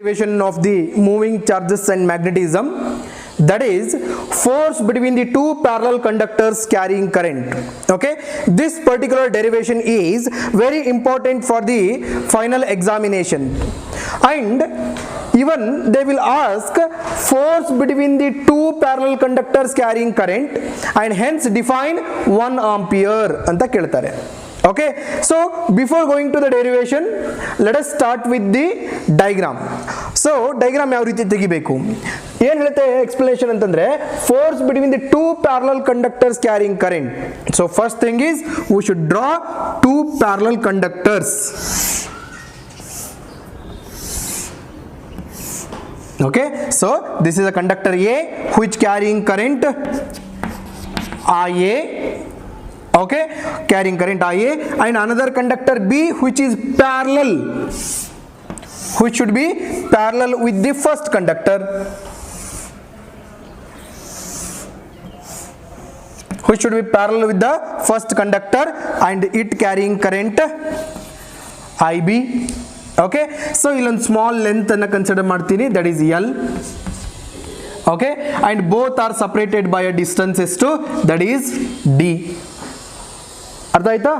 derivation of the moving charges and magnetism, that is force between the two parallel conductors carrying current. Okay, this particular derivation is very important for the final examination, and even they will ask force between the two parallel conductors carrying current and hence define 1 ampere anta keltare. Okay, so before going to the derivation, let us start with the diagram. So diagram ಯಾವ ರೀತಿ ತೆಗಿಬೇಕು, ಏನು ಹೇಳುತ್ತೆ explanation ಅಂತಂದ್ರೆ force between the two parallel conductors carrying current. So first thing is we should draw two parallel conductors. Okay, so this is a conductor A which carrying current IA. Okay, carrying current IA, and another conductor B which is parallel, which should be parallel with the first conductor, which should be parallel with the first conductor and it carrying current IB. Okay, so illond small length anna consider martini, that is L. Okay, and both are separated by a distance S2, that is D. ಅರ್ಥ ಆಯ್ತಾ?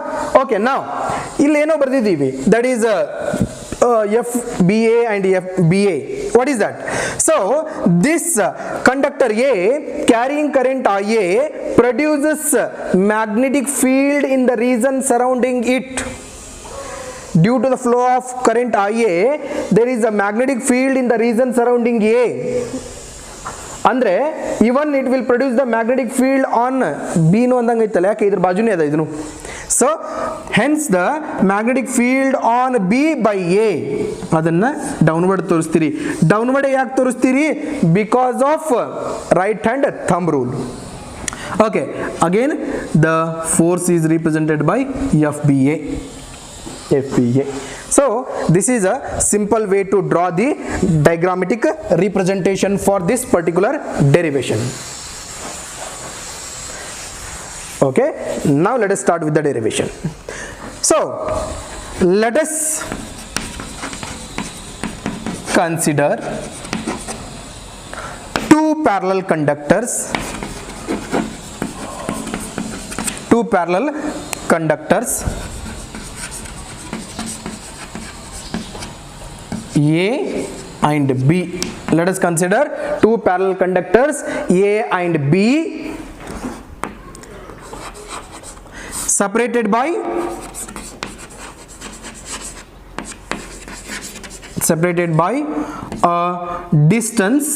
Okay, ನಾವು ಇಲ್ಲಿ ಏನೋ ಬರ್ದಿದ್ದೀವಿ, that is F B A and F B A. What is that? So this conductor A carrying current I A produces magnetic field in the region surrounding it. Due to the flow of current IA, there is a magnetic field in the region surrounding A. ಅಂದ್ರೆ even it will produce the magnetic field on ಬಿನು ಅಂದಂಗೆ ಐತಲ್ಲ, ಯಾಕೆ ಇದ್ರ ಬಾಜುನೇ ಅದ ಇದನ್ನು. So hence the magnetic field on B by A ಅದನ್ನ ಡೌನ್ವರ್ಡ್ ತೋರಿಸ್ತೀರಿ. ಡೌನ್ವರ್ಡ್ ಯಾಕೆ ತೋರಿಸ್ತೀರಿ? Because of right hand thumb rule. Okay, again the force is represented by F B A. FBA. So this is a simple way to draw the diagrammatic representation for this particular derivation. Okay, now let us start with the derivation. So let us consider two parallel conductors, A and B. Let us consider two parallel conductors A and B separated by a distance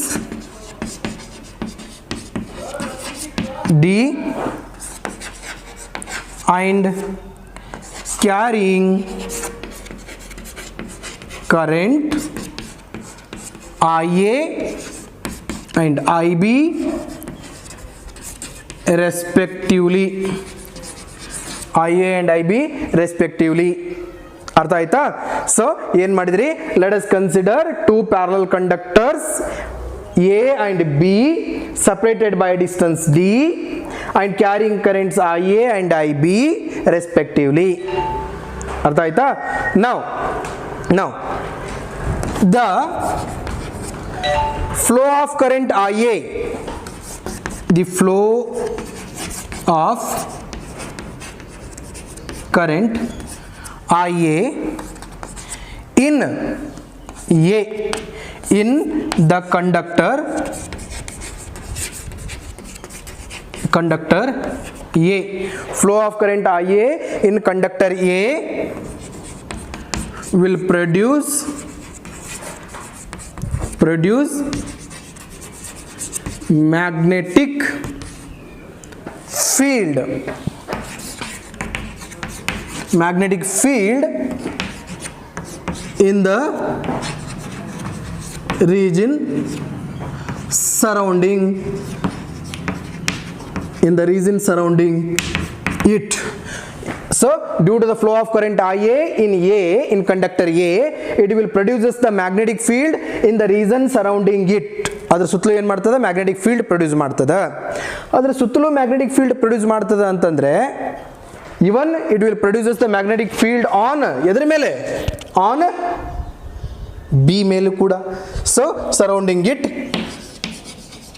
D and carrying current IA and IB respectively. IA and IB respectively. ಅರ್ಥ ಆಯ್ತಾ? So ಏನ್ ಮಾಡಿದ್ರಿ? Let us consider two parallel conductors A and B separated by a distance D and carrying currents IA and IB respectively. ಅರ್ಥ ಆಯ್ತಾ? Now the flow of current IA, the flow of current IA in A, in the conductor A, flow of current IA in conductor A will produce magnetic field in the region surrounding it. So due to the flow of current IA in conductor A, it will produces the magnetic field in the region surrounding it. ಅದರ ಸುತ್ತಲೂ ಏನು ಮಾಡ್ತದೆ? Magnetic field produce ಮಾಡ್ತದೆ. ಅದರ ಸುತ್ತಲೂ magnetic field produce ಮಾಡ್ತದೆ ಅಂತಂದ್ರೆ ಇವನ್ it will produces the magnetic field on ಎದ್ರ ಮೇಲೆ? ಆನ್ ಬಿ ಮೇಲೂ ಕೂಡ. So surrounding it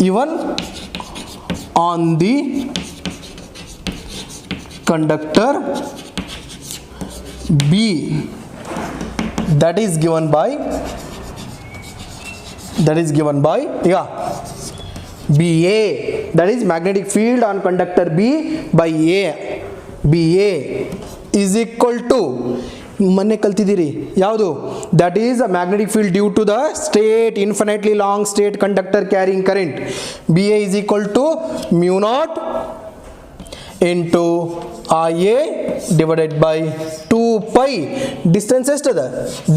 even on the conductor B, that is given by yeah, BA, that is magnetic field on conductor B by A, BA is equal to ಮೊನ್ನೆ ಕಲ್ತಿದ್ದೀರಿ ಯಾವುದು, that is a magnetic field due to the straight infinitely long straight conductor carrying current. B A is equal to mu naught into I A divided by 2 π, distance ಎಷ್ಟದ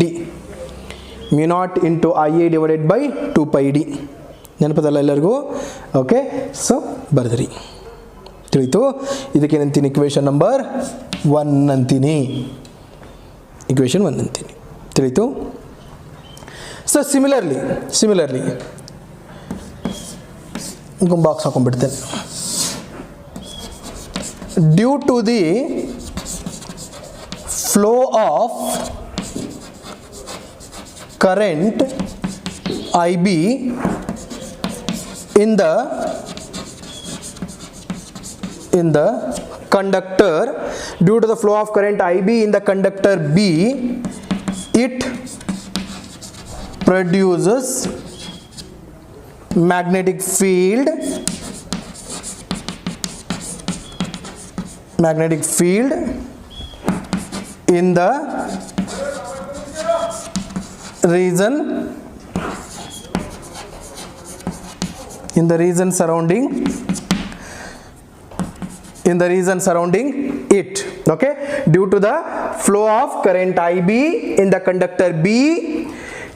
D, mu naught into I A divided by 2 π D. ನೆನಪದಲ್ಲ ಎಲ್ಲರಿಗೂ? Okay, so ಬರೆದ್ರಿ, ತಿಳಿತು. ಇದಕ್ಕೇನಂತೀನಿ, equation number 1 ಅಂತೀನಿ, equation 1 ಅಂತೀನಿ, ತಿಳಿತು. So similarly box ಹಾಕೊಂಡ್ಬಿಡ್ತೇನೆ. Due to the flow of current I B in the conductor, due to the flow of current IB in the conductor B, it produces magnetic field in the region surrounding it. Okay, due to the flow of current IB in the conductor B,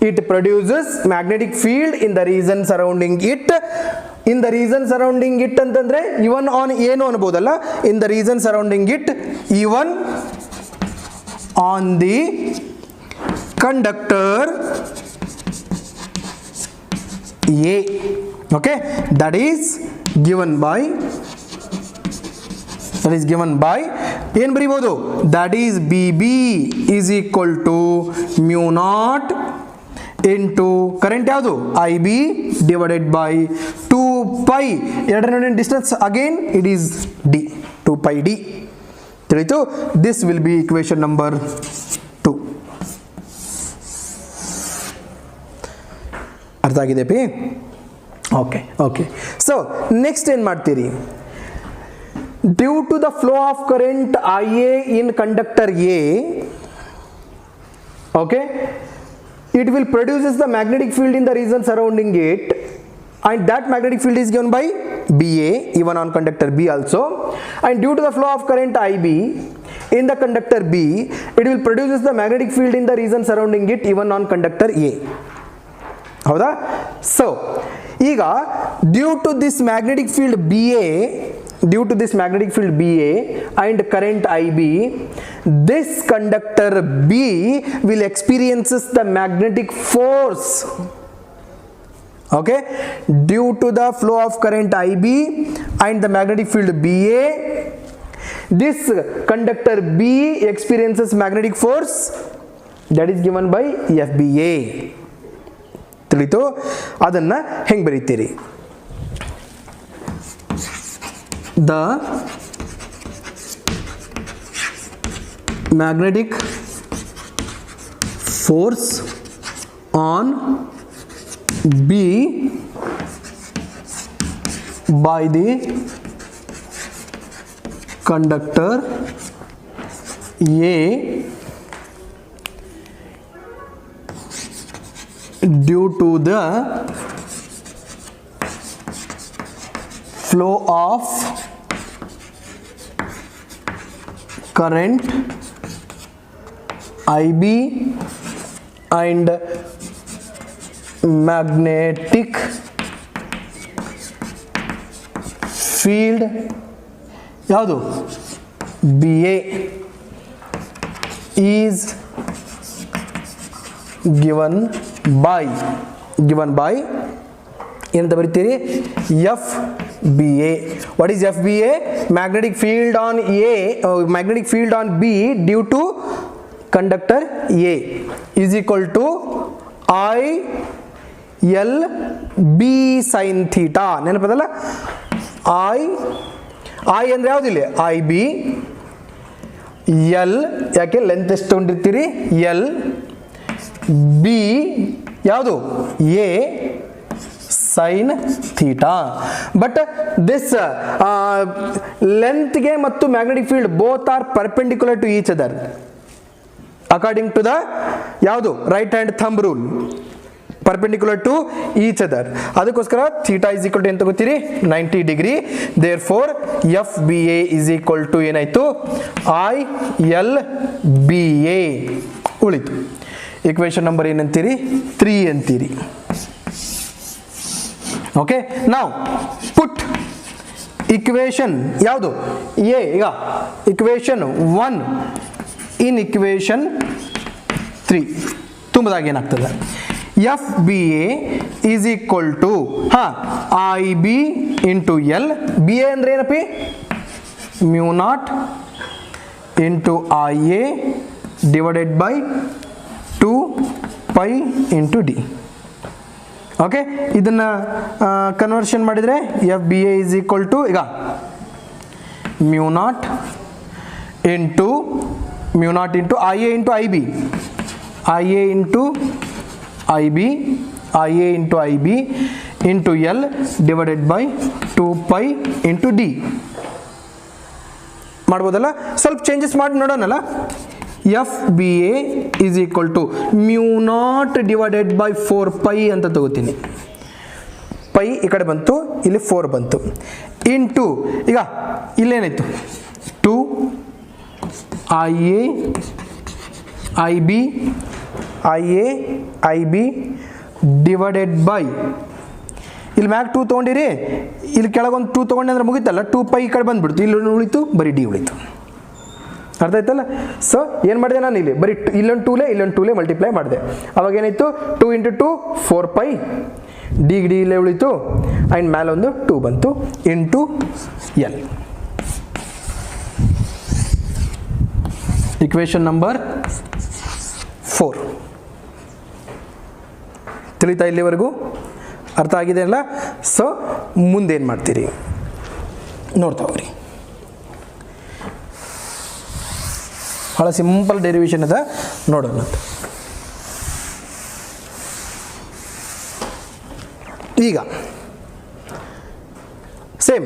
it produces magnetic field in the region surrounding it. In the region surrounding it ಅಂತಂದ್ರೆ even on ಏನು ಅನ್ಬೋದಲ್ಲ, in the region surrounding it, even on the conductor A. Okay, that is given by ಏನು ಬರೀಬಹುದು, that is BB is equal to mu naught into current ಯಾವುದು IB divided by 2 π, ಎರಡರ ನಡುವಿನ distance again it is D, 2 π D, ತಿಳಿತು. This will be equation number 2. ಅರ್ಥ ಆಗಿದೆ P? Okay. So next ಏನು ಮಾಡ್ತೀರಿ, due to the flow of current IA in conductor A, okay, it will produces the magnetic field in the region surrounding it, and that magnetic field is given by BA even on conductor B also, and due to the flow of current IB in the conductor B, it will produces the magnetic field in the region surrounding it even on conductor A. ಹೌದಾ? So ಈಗ due to this magnetic field BA and current IB, this conductor B will experiences the magnetic force. Okay, due to the flow of current IB and the magnetic field BA, this conductor B experiences magnetic force that is given by FBA. ತಿಳಿತು? ಅದನ್ನ ಹೆಂಗೆ ಬರೀತೀರಿ? The magnetic force on B by the conductor A due to the flow of current IB and magnetic field ಯಾವುದು BA is given by ಏನಂತ ಬರೀತೀರಿ? FBA. What is FBA? Magnetic field on B due to conductor A is equal to I L B sine theta. ನೆನಪದಲ್ಲ, I ಅಂದರೆ ಯಾವುದಿಲ್ಲ, I B, L ಯಾಕೆ length ಎಷ್ಟು ತೊಗೊಂಡಿರ್ತೀರಿ, L, B ಯಾವುದು, A sine theta. But this ಲೆಂತ್ಗೆ ಮತ್ತು magnetic field both are perpendicular to each other according to the ಯಾವುದು right hand thumb rule, perpendicular to each other. ಅದಕ್ಕೋಸ್ಕರ ಥೀಟಾ ಇಸ್ ಈಕ್ವಲ್ ಟು ಏನು ತಗೋತೀರಿ, 90 degree. Therefore F B A is equal to ಏನಾಯ್ತು, I L B A ಉಳಿತು. Equation number ಏನಂತೀರಿ, 3 ಅಂತೀರಿ. Okay, ನಾವು put equation ಯಾವುದು ಎ, ಈಗ ಇಕ್ವೇಶನ್ 1 ಇನ್ ಇಕ್ವೇಶನ್ 3 ತುಂಬದಾಗ ಏನಾಗ್ತದೆ, F B A is equal to I B into L. B A ಅಂದ್ರೆ ಏನಪ್ಪಿ, mu naught into I A divided by 2 pi into D. Okay, ಇದನ್ನು ಕನ್ವರ್ಷನ್ ಮಾಡಿದರೆ F B A is equal to ಈಗ mu naught into I A into I B, I A into I B, I A into I B into L divided by 2 pi into D. ಮಾಡ್ಬೋದಲ್ಲ, ಸ್ವಲ್ಪ changes ಮಾಡಿ ನೋಡೋಣಲ್ಲ. F B A is equal to mu naught divided by 4 pi ಅಂತ ತಗೋತೀನಿ. Pi ಈ ಕಡೆ ಬಂತು, ಇಲ್ಲಿ 4 ಬಂತು, ಇಂಟು ಈಗ ಇಲ್ಲೇನಾಯಿತು 2 I A I B, I A I B divided by, ಇಲ್ಲಿ ಮ್ಯಾಗ 2 ತೊಗೊಂಡಿರಿ, ಇಲ್ಲಿ ಕೆಳಗೊಂದು 2 ತೊಗೊಂಡೆ ಅಂದ್ರೆ ಮುಗಿತಲ್ಲ, 2 ಪೈ ಈ ಕಡೆ ಬಂದ್ಬಿಡ್ತು, ಇಲ್ಲಿ ಉಳಿತು ಬರೀ ಡಿ ಉಳಿತು. ಅರ್ಥ ಆಯ್ತಲ್ಲ. ಸೊ ಏನು ಮಾಡಿದೆ ನಾನು, ಇಲ್ಲಿ ಬರೀ ಇಲ್ಲೊಂದು ಟೂಲೆ ಮಲ್ಟಿಪ್ಲೈ ಮಾಡಿದೆ. ಅವಾಗ ಏನಾಯಿತು, 2 ಇಂಟು 2 4 ಪೈ, ಡಿ ಇಲ್ಲೇ ಉಳಿತು, ಆ್ಯಂಡ್ ಮೇಲೊಂದು 2 ಬಂತು ಇಂಟು ಎಲ್. ಇಕ್ವೇಶನ್ ನಂಬರ್ 4 ತಿಳಿತಾ ಇಲ್ಲಿವರೆಗೂ ಅರ್ಥ ಆಗಿದೆ ಅಲ್ಲ. ಸೊ ಮುಂದೇನು ಮಾಡ್ತೀರಿ ನೋಡ್ತಾ ಹೋಗ್ರಿ. ಭಾಳ ಸಿಂಪಲ್ ಡೆರಿವೇಶನ್ ಅದ, ನೋಡೋಣ. ಈಗ ಸೇಮ್,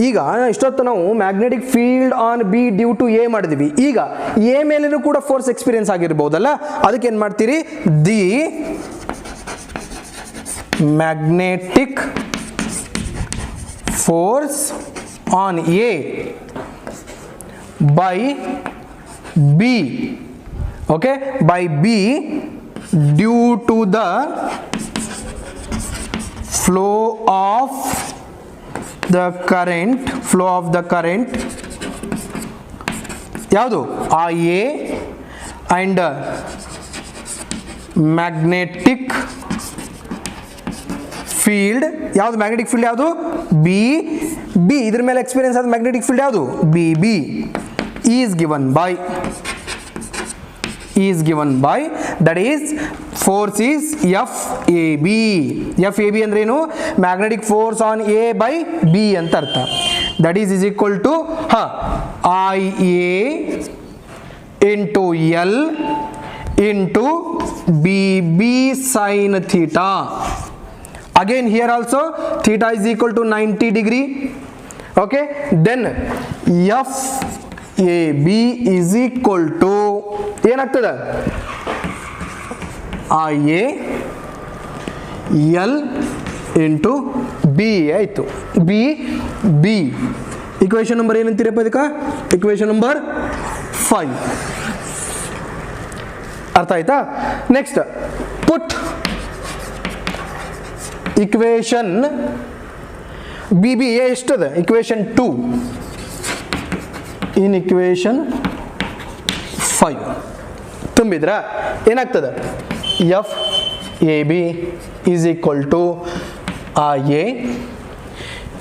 ಈಗ ಇಷ್ಟೊತ್ತು ನಾವು magnetic field on B due to A ಮಾಡಿದ್ವಿ. ಈಗ ಎ ಮೇಲೇನೂ ಕೂಡ ಫೋರ್ಸ್ ಎಕ್ಸ್ಪೀರಿಯನ್ಸ್ ಆಗಿರ್ಬೋದಲ್ಲ, ಅದಕ್ಕೆ ಏನು ಮಾಡ್ತೀರಿ, the magnetic force on A by B, okay, by B due to the flow of the current ಯಾವುದು IA and magnetic field ಯಾವುದು, magnetic field ಯಾವುದು, B. ಇದ್ರ ಮೇಲೆ ಎಕ್ಸ್ಪೀರಿಯನ್ಸ್ ಆದ ಮ್ಯಾಗ್ನೆಟಿಕ್ ಫೀಲ್ಡ್ ಯಾವುದು, B. is given by that is force is FAB. FAB ಅಂದ್ರೆ ಏನು, magnetic force on A by B ಅಂತ ಅರ್ಥ. That is equal to IA into L into BB sin theta. Again here also theta is equal to 90 degree. Okay, then FAB is equal to ಏನಾಗ್ತದೆ, IA L into B ಆಯಿತು. B equation number ಏನಂತೀರಪ್ಪ ಇದಕ್ಕೆ, equation number 5. ಅರ್ಥ ಆಯ್ತಾ. Next put equation B A ಎಷ್ಟದ, equation 2 in equation 5 ತುಂಬಿದ್ರ ಏನಾಗ್ತದೆ, F A B is equal to IA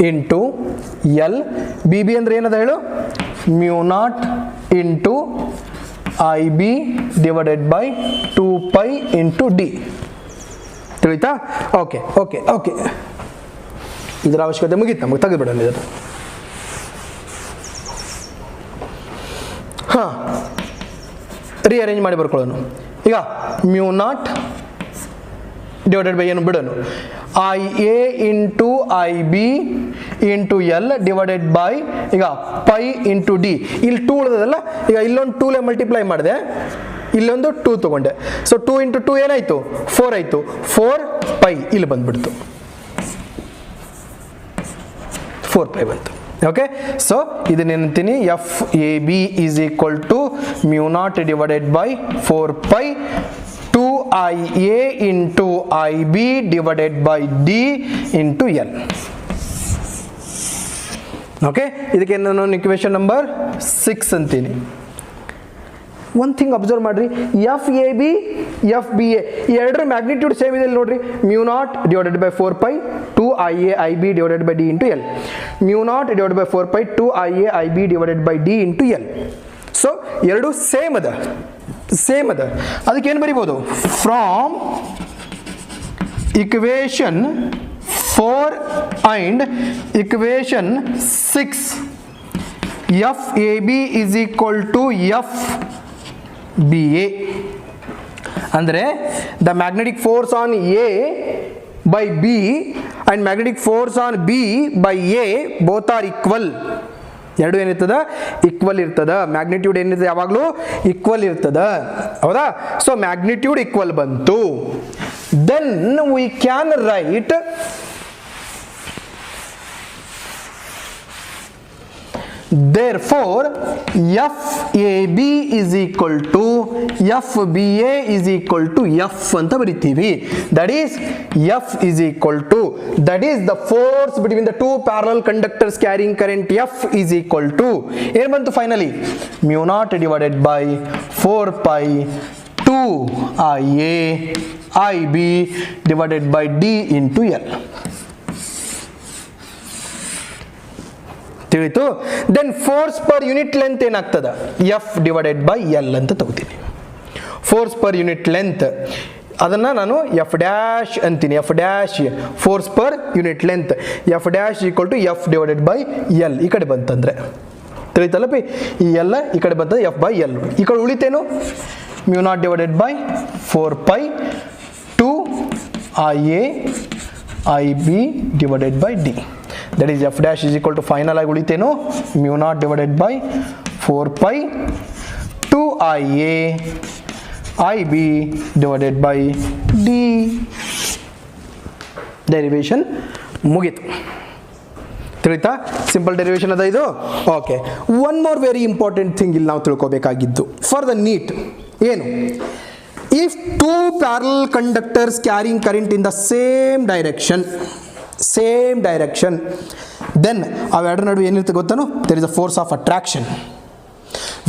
into L. B ಅಂದ್ರೆ ಏನದ ಹೇಳು, mu naught into IB divided by 2 pi into D. ತಿಳಿತಾ? ಓಕೆ ಓಕೆ ಓಕೆ, ಇದರ ಅವಶ್ಯಕತೆ ಮುಗೀತು, ನಮಗೆ ತೆಗೆದುಬಿಡೋಣ ಇದನ್ನು. ಹಾಂ, ರೀಅರೇಂಜ್ ಮಾಡಿ ಬರ್ಕೊಳ್ಳೋಣ. ಈಗ ಮ್ಯೂ ನಾಟ್ ಡಿವೈಡೆಡ್ ಬೈ ಏನು ಬಿಡೋಣ, I A into I B into L divided by ಈಗ ಪೈ ಇಂಟು ಡಿ. ಇಲ್ಲಿ 2 ಉಳಿದದಲ್ಲ, ಈಗ ಇಲ್ಲೊಂದು 2 ಮಲ್ಟಿಪ್ಲೈ ಮಾಡಿದೆ, ಇಲ್ಲೊಂದು 2 ತೊಗೊಂಡೆ. ಸೊ 2 ಇಂಟು 2 ಏನಾಯಿತು? 4 ಆಯಿತು. 4 ಪೈ ಇಲ್ಲಿ ಬಂದ್ಬಿಡ್ತು, 4 ಪೈ ಬಂತು. ಓಕೆ, ಸೊ ಇದನ್ನೇನಂತೀನಿ, F A B is equal to mu naught divided by 4 pi 2IA into IB divided by D into L. Okay, ಇದಕ್ಕೆ ನಾನು ಇಕ್ವೇಶನ್ ನಂಬರ್ 6 ಅಂತೀನಿ. ಒನ್ ಥಿಂಗ್ ಅಬ್ಸರ್ವ್ ಮಾಡ್ರಿ, F A B F B A ಎರಡರ magnitude same ಇದೆ ನೋಡಿ. Mu naught divided by 4 pi 2IA IB divided by D into L. Mu naught divided by 4 pi 2IA IB divided by D into L. So ಎರಡು same ಅದ, same ಅದ. ಅದಕ್ಕೆ ಏನು ಬರಿಬೋದು? From equation 4 and equation 6 F A B is equal to F B A. ಅಂದರೆ the magnetic force on A by B and magnetic force on B by A both are equal. ಎರಡು ಏನಿರ್ತದ? Equal ಇರ್ತದ. Magnitude ಏನಿರ್ತದೆ ಯಾವಾಗಲೂ equal ಇರ್ತದ, ಹೌದಾ? So magnitude equal ಬಂತು. Then we can write therefore FAB is equal to FBA is equal to F ಅಂತ ಬರಿತೀವಿ. That is F is equal to, that is the force between the two parallel conductors carrying current F is equal to ಏನು ಬಂತು finally? mu naught divided by 4 pi 2IA IB divided by D into L. ತಿಳಿತು? Then force per unit length ಏನಾಗ್ತದ? F divided by L ಅಂತ ತಗೋತೀನಿ. Force per unit length ಅದನ್ನು ನಾನು F dash ಅಂತೀನಿ. F dash force per unit length, F dash equal to F divided by L. ಈ ಕಡೆ ಬಂತಂದರೆ ತಿಳಿತಲ್ಲ ಪಿ, ಈ ಎಲ್ಲ ಈ ಕಡೆ ಬಂತಂದ್ರೆ ಎಫ್ ಬೈ ಎಲ್. ಈ ಕಡೆ ಉಳಿತೇನು? Mu naught divided by 4 pi 2IA IB divided by D. That is F dash is equal to final ಆಗಿ ಉಳಿತೇನು? mu naught divided by 4 pi 2IA IB divided by D. Derivation ಮುಗಿತು. ತಿಳಿತಾ? Simple derivation ಅದ ಇದು. Okay, one more very important thing ಇಲ್ಲಿ ನಾವು ತಿಳ್ಕೊಬೇಕಾಗಿದ್ದು for the neat ಏನು? If two parallel conductors carrying current in the same direction, then ಅವೆರಡರ ನಡುವೆ ಏನಿರುತ್ತೆ ಗೊತ್ತಾನು? There is a force of attraction.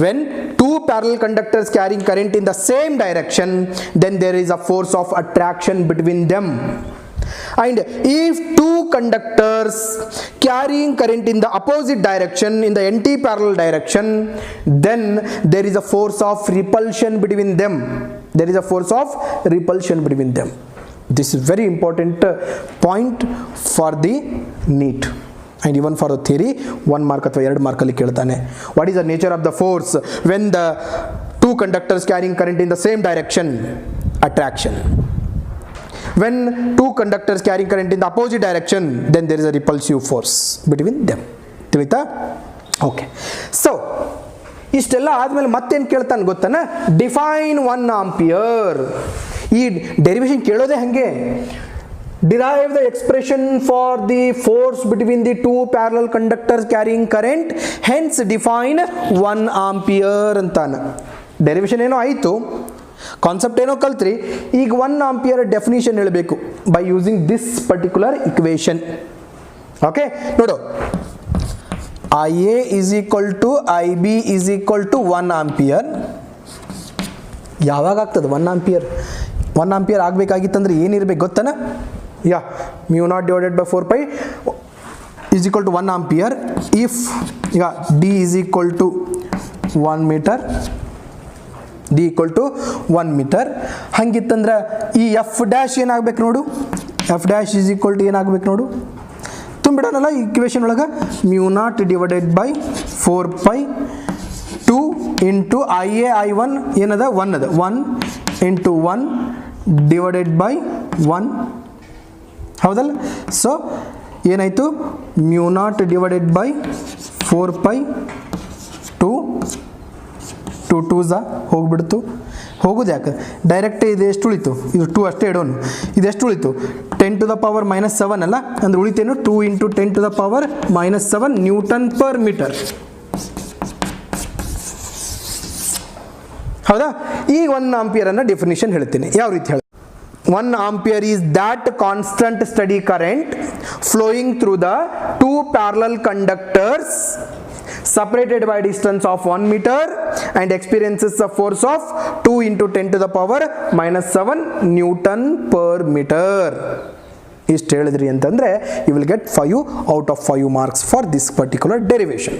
When two parallel conductors carrying current in the same direction, then there is a force of attraction between them. And if two conductors carrying current in the opposite direction, in the anti-parallel direction, then there is a force of repulsion between them. There is a force of repulsion between them. This is very important point for the NEET and even for the theory. 1 mark ಅಥವಾ 2 mark ಅಲ್ಲಿ ಕೇಳ್ತಾನೆ. What is the nature of the force when the two conductors carrying current in the same direction? Attraction. When two conductors carrying current in the opposite direction, then there is a repulsive force between them. ತಿಳಿತಾ? Okay, so ಇಷ್ಟೆಲ್ಲ ಆದಮೇಲೆ ಮತ್ತೇನು ಕೇಳ್ತಾನೆ ಗೊತ್ತಾನ? Define 1 ampere. ಈ derivation ಕೇಳೋದೇ ಹಾಗೆ. Derive the expression for the force between the two parallel conductors carrying current, hence define 1 ampere ಅಂತಾನೆ. ಡೆರಿವೇಶನ್ ಏನೋ ಆಯಿತು, ಕಾನ್ಸೆಪ್ಟ್ ಏನೋ ಕಲ್ತ್ರಿ, ಈಗ 1 ಆಂಪಿಯರ್ ಡೆಫಿನಿಷನ್ ಹೇಳಬೇಕು by using this particular equation. Okay, ನೋಡು, IA is equal to IB is equal to 1 ampere. ಯಾವಾಗ ಆಗ್ತದೆ 1 ಆಂಪಿಯರ್? 1 ಆಂಪಿಯರ್ ಆಗಬೇಕಾಗಿತ್ತಂದ್ರೆ ಏನಿರಬೇಕು ಗೊತ್ತಾನ? ಯಾ, mu naught divided by 4 pi is equal to 1 ampere if D is equal to 1 meter D equal to 1 metre. ಹಂಗಿತ್ತಂದ್ರೆ ಈ F dash ಏನಾಗಬೇಕು ನೋಡು, F dash is equal to ಏನಾಗಬೇಕು ನೋಡು, ತುಂಬಿಡೋಣಲ್ಲ ಈಕ್ವೇಷನ್ ಒಳಗೆ, mu naught divided by 4 2 into I1 ಏನದ 1 ಅದ, 1 ಇಂಟು 1 ಡಿವೈಡೆಡ್ ಬೈ 1 ಹೌದಲ್ಲ. ಸೊ ಏನಾಯಿತು, ಮ್ಯೂ ನಾಟ್ ಡಿವೈಡೆಡ್ ಬೈ 4 2 2 2 ಹೋಗ್ಬಿಡ್ತು. ಹೋಗೋದು ಯಾಕೆ, ಡೈರೆಕ್ಟ್ ಇದು ಎಷ್ಟು ಉಳಿತು, ಇದು 2 ಅಷ್ಟೇ ಇಡೋನು, ಇದು ಎಷ್ಟು ಉಳಿತು 10 ಟು ದ ಪವರ್ -7 ಅಲ್ಲ, ಅಂದ್ರೆ ಉಳಿತೇನು 2 into 10 to the power -7 newton per metre. ಹೌದಾ. ಈಗ 1 ಆಂಪಿಯರ್ ಅನ್ನ ಡೆಫಿನಿಷನ್ ಹೇಳ್ತೀನಿ, ಯಾವ ರೀತಿ ಹೇಳಿ. 1 ampere is that constant steady current flowing through the 2 parallel conductors separated by distance of 1 meter and experiences a force of 2 into 10 to the power -7 Newton per meter. ಇಷ್ಟು ಹೇಳಿದ್ರಿ ಅಂತಂದರೆ you will get 5 out of 5 marks for this particular derivation.